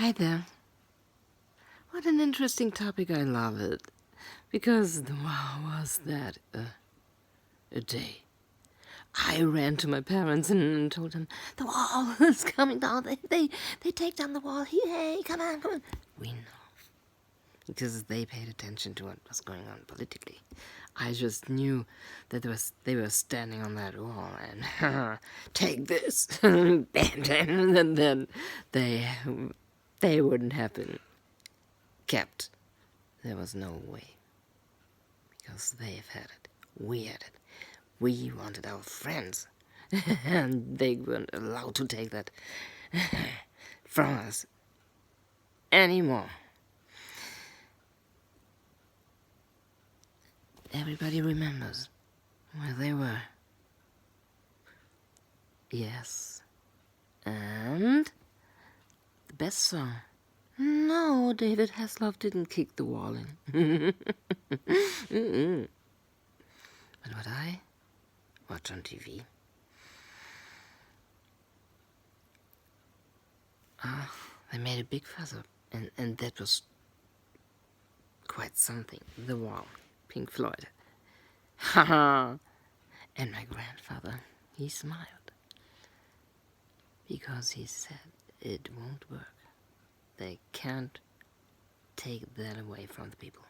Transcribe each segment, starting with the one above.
Hi there. What an interesting topic. I love it. Because wow, was that a day. I ran to my parents and told them, the wall is coming down. They take down the wall. Hey, come on, come on. We know. Because they paid attention to what was going on politically. I just knew that they were standing on that wall and take this, and then they wouldn't have been kept. There was no way. Because they've had it. We had it. We wanted our friends. And they weren't allowed to take that from us anymore. Everybody remembers where they were. Yes. And the best song. No, David Hasselhoff didn't kick the wall in. But what I watch on TV, they made a big fuss up, and that was quite something. The Wall, Pink Floyd. Haha! And my grandfather, he smiled. Because he said it won't work. They can't take that away from the people.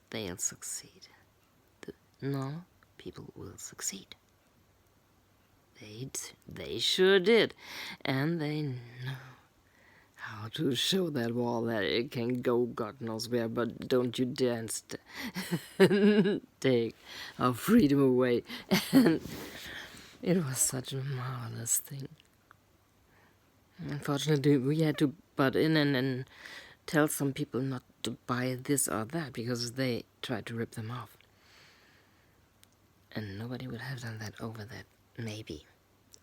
They'll succeed. No, people will succeed. They sure did. And they know how to show that wall that it can go God knows where, but don't you dare take our freedom away. And it was such a marvelous thing. Unfortunately, we had to butt in and tell some people not to buy this or that because they tried to rip them off. And nobody would have done that over that, maybe.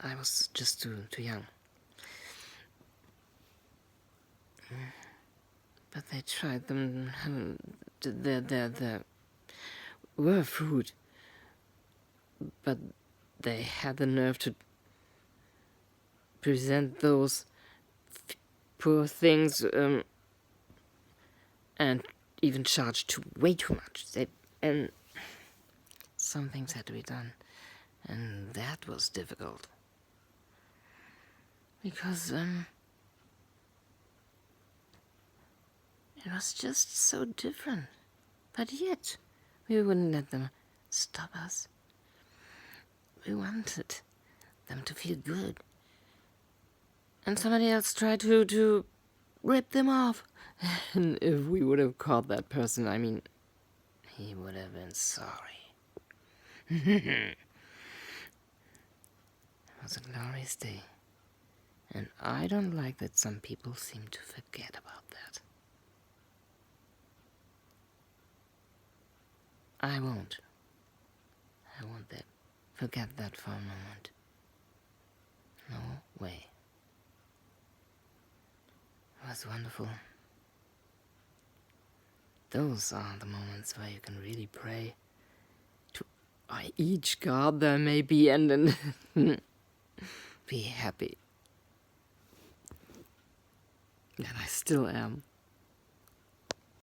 I was just too young. But they tried them. There were food. But they had the nerve to present those poor things and even charge way too much. And some things had to be done. And that was difficult. Because it was just so different. But yet, we wouldn't let them stop us. We wanted them to feel good. And somebody else tried to rip them off. And if we would have caught that person, I mean, he would have been sorry. It was a glorious day. And I don't like that some people seem to forget about that. I won't. I won't forget that for a moment. No way. It was wonderful. Those are the moments where you can really pray to each God there may be and then be happy. And I still am.